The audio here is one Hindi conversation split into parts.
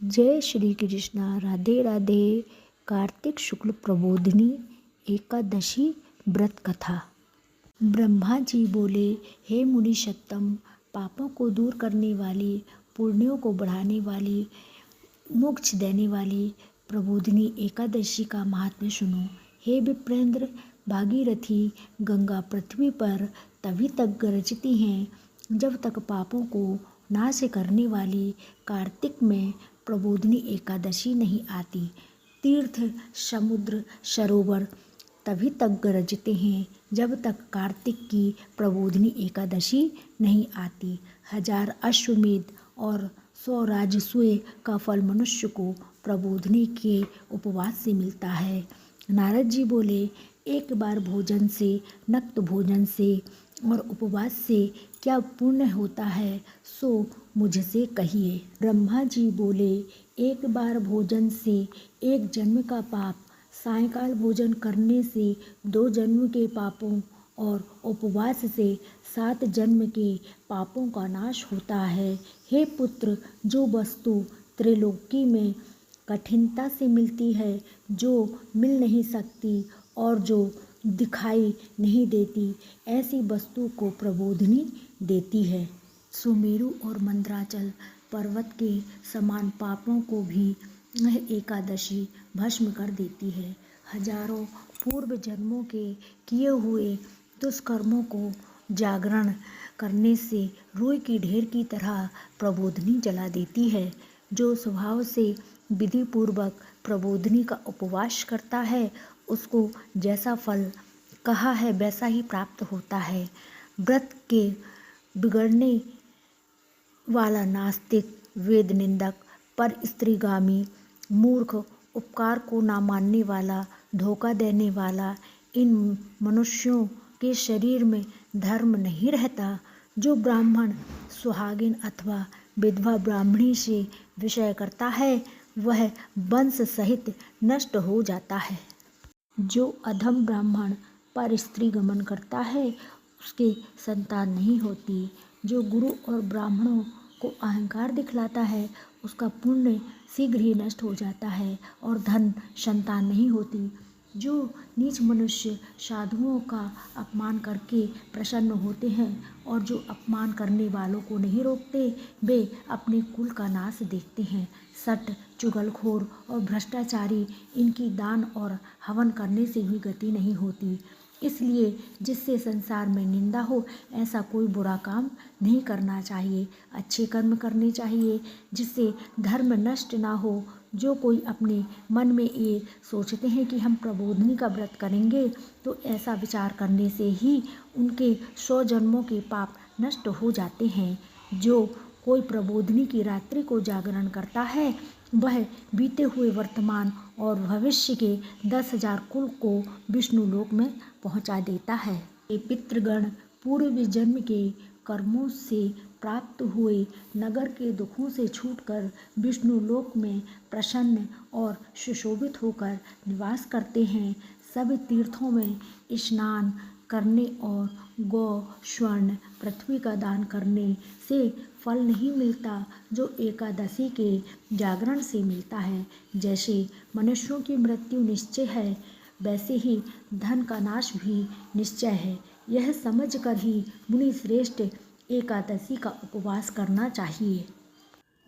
जय श्री कृष्णा। राधे राधे। कार्तिक शुक्ल प्रबोधिनी एकादशी व्रत कथा। ब्रह्मा जी बोले, हे मुनिषत्तम, पापों को दूर करने वाली, पुण्यों को बढ़ाने वाली, मोक्ष देने वाली प्रबोधिनी एकादशी का महात्म्य सुनो। हे विप्रेंद्र, भागीरथी गंगा पृथ्वी पर तभी तक गरजती हैं जब तक पापों को नाश करने वाली कार्तिक में प्रबोधिनी एकादशी नहीं आती। तीर्थ, समुद्र, सरोवर तभी तक गरजते हैं जब तक कार्तिक की प्रबोधिनी एकादशी नहीं आती। 1000 अश्वमेध और 100 राजसूय का फल मनुष्य को प्रबोधिनी के उपवास से मिलता है। नारद जी बोले, एक बार भोजन से, नक्त भोजन से और उपवास से क्या पुण्य होता है, सो मुझसे कहिए। ब्रह्मा जी बोले, एक बार भोजन से 1 जन्म का पाप, सायंकाल भोजन करने से 2 जन्म के पापों और उपवास से 7 जन्म के पापों का नाश होता है। हे पुत्र, जो वस्तु त्रिलोकी में कठिनता से मिलती है, जो मिल नहीं सकती और जो दिखाई नहीं देती, ऐसी वस्तु को प्रबोधिनी देती है। सुमेरु और मंदराचल पर्वत के समान पापों को भी यह एकादशी भस्म कर देती है। हजारों पूर्व जन्मों के किए हुए दुष्कर्मों को जागरण करने से रुई की ढेर की तरह प्रबोधिनी जला देती है। जो स्वभाव से विधि पूर्वक प्रबोधिनी का उपवास करता है, उसको जैसा फल कहा है वैसा ही प्राप्त होता है। व्रत के बिगड़ने वाला नास्तिक, वेद निंदक, पर स्त्रीगामी, मूर्ख, उपकार को ना मानने वाला, धोखा देने वाला, इन मनुष्यों के शरीर में धर्म नहीं रहता। जो ब्राह्मण सुहागिन अथवा विधवा ब्राह्मणी से विषय करता है, वह वंश सहित नष्ट हो जाता है। जो अधम ब्राह्मण पर स्त्री गमन करता है, उसके संतान नहीं होती। जो गुरु और ब्राह्मणों को अहंकार दिखलाता है, उसका पुण्य शीघ्र ही नष्ट हो जाता है और धन संतान नहीं होती। जो नीच मनुष्य साधुओं का अपमान करके प्रसन्न होते हैं और जो अपमान करने वालों को नहीं रोकते, वे अपने कुल का नाश देखते हैं। सट, चुगलखोर और भ्रष्टाचारी, इनकी दान और हवन करने से भी गति नहीं होती। इसलिए जिससे संसार में निंदा हो, ऐसा कोई बुरा काम नहीं करना चाहिए। अच्छे कर्म करने चाहिए जिससे धर्म नष्ट ना हो। जो कोई अपने मन में ये सोचते हैं कि हम प्रबोधिनी का व्रत करेंगे, तो ऐसा विचार करने से ही उनके 100 जन्मों के पाप नष्ट हो जाते हैं। जो कोई प्रबोधिनी की रात्रि को जागरण करता है, वह बीते हुए, वर्तमान और भविष्य के 10,000 कुल को विष्णु लोक में पहुंचा देता है। ये पितृगण पूर्व जन्म के कर्मों से प्राप्त हुए नगर के दुखों से छूटकर विष्णु लोक में प्रसन्न और सुशोभित होकर निवास करते हैं। सब तीर्थों में स्नान करने और गौ, स्वर्ण, पृथ्वी का दान करने से फल नहीं मिलता जो एकादशी के जागरण से मिलता है। जैसे मनुष्यों की मृत्यु निश्चय है, वैसे ही धन का नाश भी निश्चय है। यह समझकर ही मुनि श्रेष्ठ एकादशी का उपवास करना चाहिए।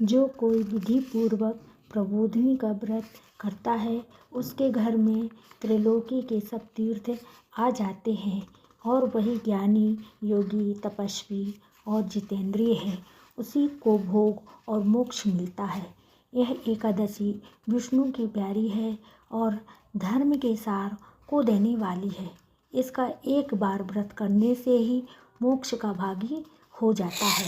जो कोई विधि पूर्वक प्रबोधिनी का व्रत करता है, उसके घर में त्रिलोकी के सब तीर्थ आ जाते हैं और वही ज्ञानी, योगी, तपस्वी और जितेंद्रिय है। उसी को भोग और मोक्ष मिलता है। यह एकादशी विष्णु की प्यारी है और धर्म के सार को देने वाली है। इसका एक बार व्रत करने से ही मोक्ष का भागी हो जाता है।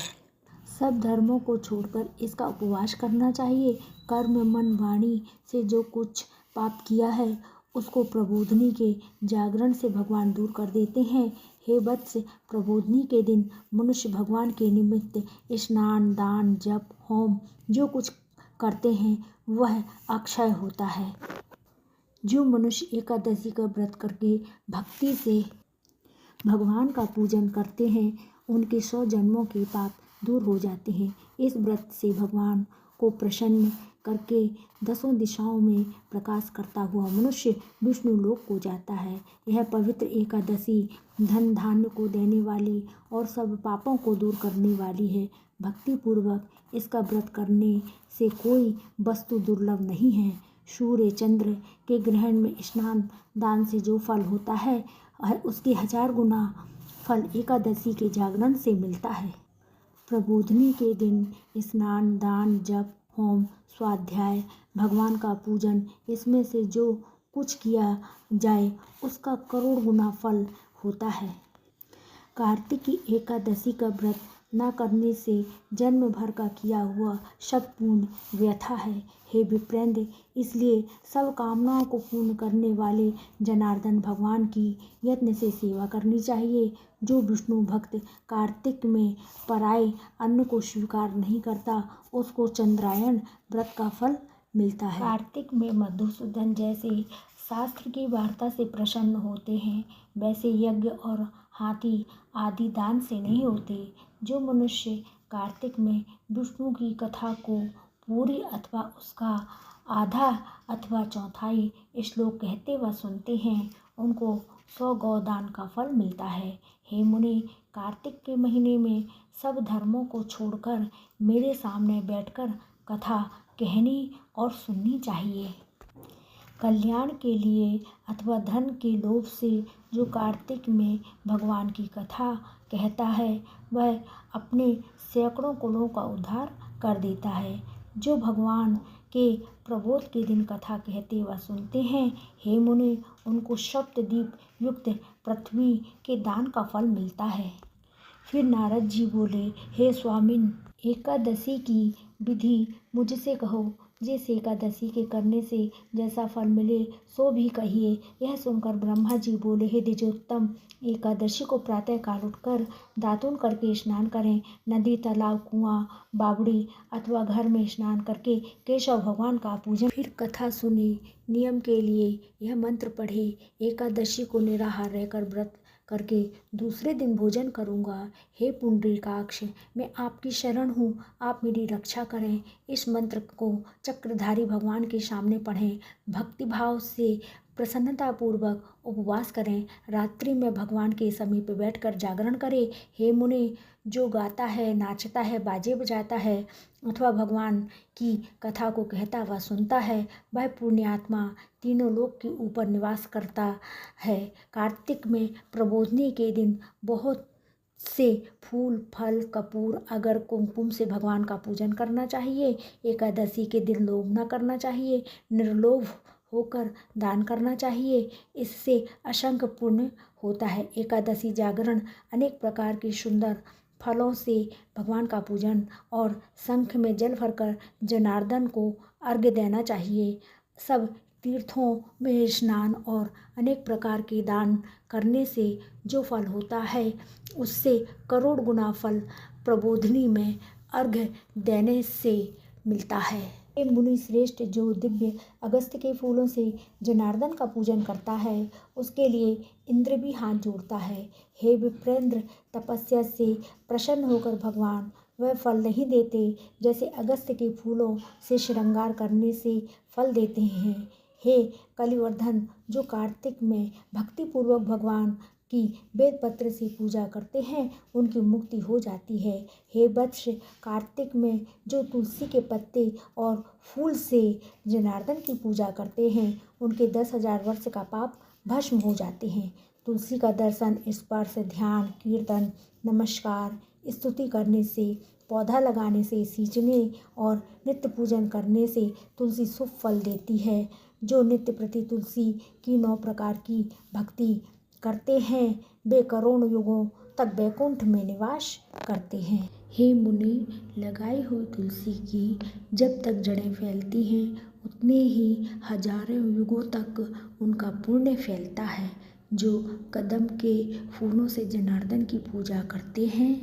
सब धर्मों को छोड़कर इसका उपवास करना चाहिए। कर्म, मन, वाणी से जो कुछ पाप किया है, उसको प्रबोधिनी के जागरण से भगवान दूर कर देते हैं। हे वत्स, प्रबोधिनी के दिन मनुष्य भगवान के निमित्त स्नान, दान, जप, होम जो कुछ करते हैं, वह अक्षय होता है। जो मनुष्य एकादशी का व्रत करके भक्ति से भगवान का पूजन करते हैं, उनके 100 जन्मों के पाप दूर हो जाते हैं। इस व्रत से भगवान को प्रसन्न करके 10 दिशाओं में प्रकाश करता हुआ मनुष्य विष्णु लोक को जाता है। यह पवित्र एकादशी धन धान्य को देने वाली और सब पापों को दूर करने वाली है। भक्तिपूर्वक इसका व्रत करने से कोई वस्तु दुर्लभ नहीं है। सूर्य चंद्र के ग्रहण में स्नान दान से जो फल होता है उसके 1000 गुना फल एकादशी के जागरण से मिलता है। प्रबोधनी के दिन स्नान दान जप होम स्वाध्याय भगवान का पूजन इसमें से जो कुछ किया जाए उसका करोड़ गुना फल होता है। कार्तिक की एकादशी का व्रत न करने से जन्म भर का किया हुआ सब पूर्ण व्यथा है। हे विप्रेंद्र, इसलिए सब कामनाओं को पूर्ण करने वाले जनार्दन भगवान की यत्न से सेवा करनी चाहिए। जो विष्णु भक्त कार्तिक में पराये अन्न को स्वीकार नहीं करता उसको चंद्रायण व्रत का फल मिलता है। कार्तिक में मधुसूदन जैसे शास्त्र की वार्ता से प्रसन्न होते हैं वैसे यज्ञ और हाथी आदि दान से नहीं होते। जो मनुष्य कार्तिक में विष्णु की कथा को पूरी अथवा उसका आधा अथवा चौथाई श्लोक कहते व सुनते हैं उनको 100 गौदान का फल मिलता है। हे मुनि, कार्तिक के महीने में सब धर्मों को छोड़कर मेरे सामने बैठकर कथा कहनी और सुननी चाहिए। कल्याण के लिए अथवा धन के लोभ से जो कार्तिक में भगवान की कथा कहता है वह अपने सैकड़ों कुलों का उद्धार कर देता है। जो भगवान के प्रबोध के दिन कथा कहते व सुनते हैं, हे मुनि, उनको सप्तद्वीप युक्त पृथ्वी के दान का फल मिलता है। फिर नारद जी बोले, हे स्वामिन, एकादशी की विधि मुझसे कहो। जिस एकादशी के करने से जैसा फल मिले सो भी कहिए। यह सुनकर ब्रह्मा जी बोले, हे द्विजोत्तम, एकादशी को प्रातः काल उठकर दातुन करके स्नान करें। नदी तालाब कुआं बावड़ी अथवा घर में स्नान करके केशव भगवान का पूजन। फिर कथा सुने। नियम के लिए यह मंत्र पढ़े, एकादशी को निराहार रहकर व्रत करके दूसरे दिन भोजन करूँगा। हे पुंडरीकाक्ष, मैं आपकी शरण हूँ, आप मेरी रक्षा करें। इस मंत्र को चक्रधारी भगवान के सामने पढ़ें। भक्तिभाव से प्रसन्नतापूर्वक उपवास करें। रात्रि में भगवान के समीप बैठकर जागरण करें। हे मुनि, जो गाता है, नाचता है, बाजे बजाता है अथवा भगवान की कथा को कहता व सुनता है वह पुण्यात्मा तीनों लोक के ऊपर निवास करता है। कार्तिक में प्रबोधनी के दिन बहुत से फूल फल कपूर अगर कुमकुम से भगवान का पूजन करना चाहिए। एकादशी के दिन लोभ न करना चाहिए, निर्लोभ होकर दान करना चाहिए। इससे असंख्य पुण्य होता है। एकादशी जागरण अनेक प्रकार की सुंदर फलों से भगवान का पूजन और शंख में जल भरकर जनार्दन को अर्घ्य देना चाहिए। सब तीर्थों में स्नान और अनेक प्रकार के दान करने से जो फल होता है उससे करोड़ गुना फल प्रबोधनी में अर्घ्य देने से मिलता है। हे मुनि श्रेष्ठ, जो दिव्य अगस्त्य के फूलों से जनार्दन का पूजन करता है उसके लिए इंद्र भी हाथ जोड़ता है। हे विप्रेंद्र, तपस्या से प्रसन्न होकर भगवान वह फल नहीं देते जैसे अगस्त्य के फूलों से श्रृंगार करने से फल देते हैं। हे कलिवर्धन, जो कार्तिक में भक्तिपूर्वक भगवान की बेलपत्र से पूजा करते हैं उनकी मुक्ति हो जाती है। हे वत्स, कार्तिक में जो तुलसी के पत्ते और फूल से जनार्दन की पूजा करते हैं उनके 10,000 वर्ष का पाप भस्म हो जाते हैं। तुलसी का दर्शन, स्पर्श, ध्यान, कीर्तन, नमस्कार, स्तुति करने से, पौधा लगाने से, सींचने और नित्य पूजन करने से तुलसी शुभ फल देती है। जो नित्य प्रति तुलसी की 9 प्रकार की भक्ति करते हैं वे करोड़ युगों तक वैकुंठ में निवास करते हैं। हे मुनि, लगाई हुई तुलसी की जब तक जड़ें फैलती हैं उतने ही हजारों युगों तक उनका पुण्य फैलता है। जो कदम के फूलों से जनार्दन की पूजा करते हैं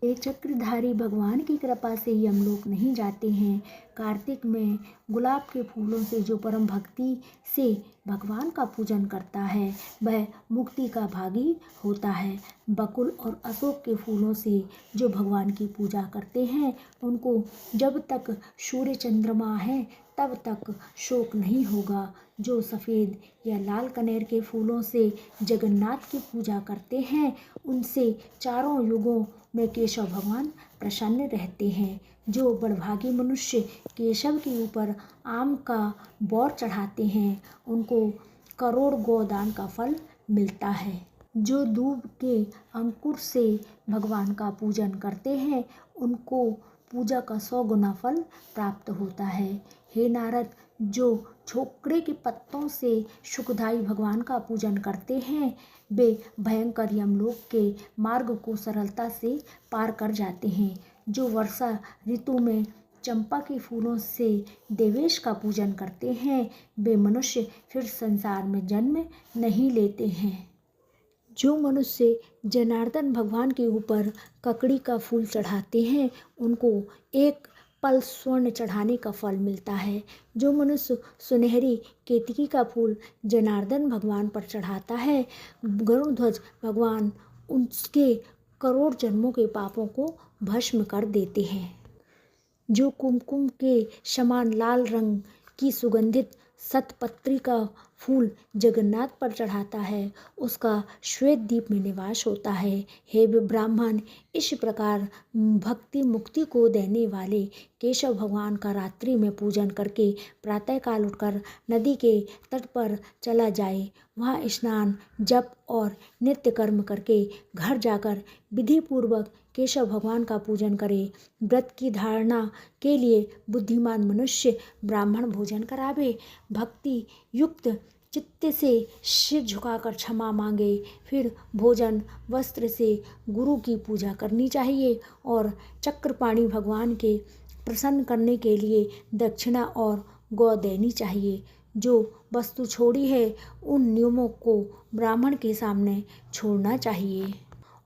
एक चक्रधारी भगवान की कृपा से ही हम लोग नहीं जाते हैं। कार्तिक में गुलाब के फूलों से जो परम भक्ति से भगवान का पूजन करता है वह मुक्ति का भागी होता है। बकुल और अशोक के फूलों से जो भगवान की पूजा करते हैं उनको जब तक सूर्य चंद्रमा है तब तक शोक नहीं होगा। जो सफ़ेद या लाल कनेर के फूलों से जगन्नाथ की पूजा करते हैं उनसे चारों युगों में केशव भगवान प्रसन्न रहते हैं। जो बड़भागी मनुष्य केशव के ऊपर आम का बौर चढ़ाते हैं उनको करोड़ गोदान का फल मिलता है। जो दूब के अंकुर से भगवान का पूजन करते हैं उनको पूजा का 100 गुना फल प्राप्त होता है। हे नारद, जो छोकरे के पत्तों से सुखदाई भगवान का पूजन करते हैं वे भयंकर यमलोक के मार्ग को सरलता से पार कर जाते हैं। जो वर्षा ऋतु में चंपा के फूलों से देवेश का पूजन करते हैं वे मनुष्य फिर संसार में जन्म नहीं लेते हैं। जो मनुष्य जनार्दन भगवान के ऊपर ककड़ी का फूल चढ़ाते हैं उनको एक पल स्वर्ण चढ़ाने का फल मिलता है। जो मनुष्य सुनहरी केतकी का फूल जनार्दन भगवान पर चढ़ाता है गरुड़ध्वज भगवान उसके करोड़ जन्मों के पापों को भस्म कर देते हैं। जो कुमकुम के समान लाल रंग की सुगंधित शतपत्री का फूल जगन्नाथ पर चढ़ाता है उसका श्वेत द्वीप में निवास होता है। हे ब्राह्मण, इस प्रकार भक्ति मुक्ति को देने वाले केशव भगवान का रात्रि में पूजन करके प्रातःकाल उठकर नदी के तट पर चला जाए। वहाँ स्नान जप और नित्य कर्म करके घर जाकर विधि पूर्वक केशव भगवान का पूजन करे। व्रत की धारणा के लिए बुद्धिमान मनुष्य ब्राह्मण भोजन करावे। भक्ति युक्त चित्त से सिर झुकाकर क्षमा मांगे। फिर भोजन वस्त्र से गुरु की पूजा करनी चाहिए और चक्रपाणि भगवान के प्रसन्न करने के लिए दक्षिणा और गौ देनी चाहिए। जो वस्तु छोड़ी है उन नियमों को ब्राह्मण के सामने छोड़ना चाहिए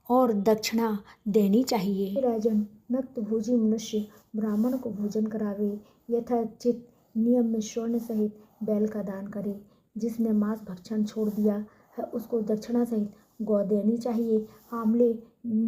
और दक्षिणा देनी चाहिए। राजन, नक्त भोजी मनुष्य ब्राह्मण को भोजन करावे। यथाचित नियम में स्वर्ण सहित बैल का दान करे। जिसने मांस भक्षण छोड़ दिया है उसको दक्षिणा सहित गौ देनी चाहिए। आंवले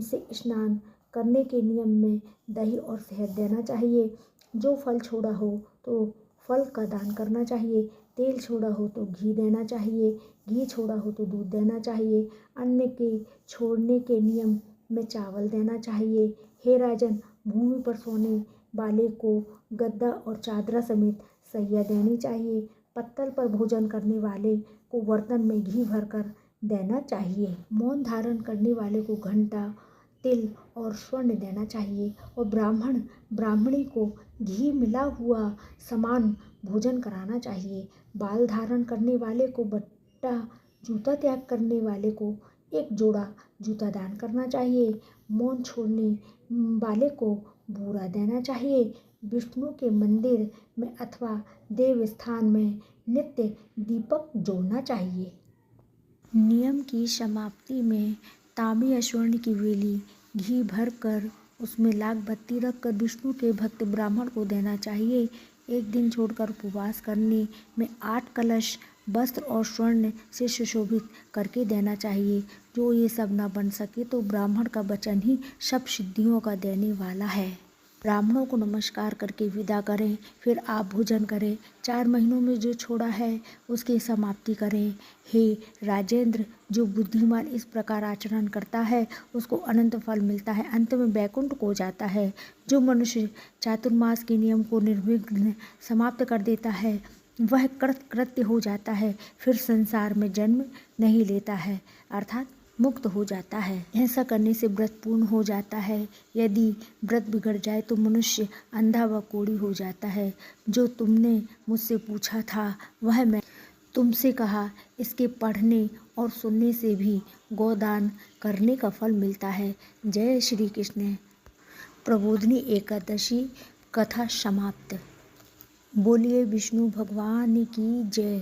से स्नान करने के नियम में दही और शहद देना चाहिए। जो फल छोड़ा हो तो फल का दान करना चाहिए। तेल छोड़ा हो तो घी देना चाहिए। घी छोड़ा हो तो दूध देना चाहिए। अन्न के छोड़ने के नियम में चावल देना चाहिए। हे राजन, भूमि पर सोने वाले को गद्दा और चादरा समेत सैया देनी चाहिए। पत्तल पर भोजन करने वाले को बर्तन में घी भरकर देना चाहिए। मौन धारण करने वाले को घंटा, तिल और स्वर्ण देना चाहिए और ब्राह्मण ब्राह्मणी को घी मिला हुआ समान भोजन कराना चाहिए। बाल धारण करने वाले को बट्टा, जूता त्याग करने वाले को एक जोड़ा जूता दान करना चाहिए। मौन छोड़ने वाले को बूरा देना चाहिए। विष्णु के मंदिर में अथवा देव स्थान में नित्य दीपक जोड़ना चाहिए। नियम की समाप्ति में तांबे या स्वर्ण की वेली घी भर कर उसमें लाख बत्ती रखकर विष्णु के भक्त ब्राह्मण को देना चाहिए। एक दिन छोड़कर उपवास करने में 8 कलश वस्त्र और स्वर्ण से सुशोभित करके देना चाहिए। जो ये सब न बन सके तो ब्राह्मण का वचन ही सब सिद्धियों का देने वाला है। ब्राह्मणों को नमस्कार करके विदा करें, फिर आप भोजन करें। 4 महीनों में जो छोड़ा है उसकी समाप्ति करें। हे राजेंद्र, जो बुद्धिमान इस प्रकार आचरण करता है उसको अनंत फल मिलता है, अंत में वैकुंठ को जाता है। जो मनुष्य चातुर्मास के नियम को निर्विघ्न समाप्त कर देता है वह कृतकृत्य हो जाता है, फिर संसार में जन्म नहीं लेता है अर्थात मुक्त हो जाता है। ऐसा करने से व्रत पूर्ण हो जाता है। यदि व्रत बिगड़ जाए तो मनुष्य अंधा व कोढ़ी हो जाता है। जो तुमने मुझसे पूछा था वह मैं तुमसे कहा। इसके पढ़ने और सुनने से भी गोदान करने का फल मिलता है। जय श्री कृष्ण। प्रबोधिनी एकादशी कथा समाप्त। बोलिए विष्णु भगवान की जय।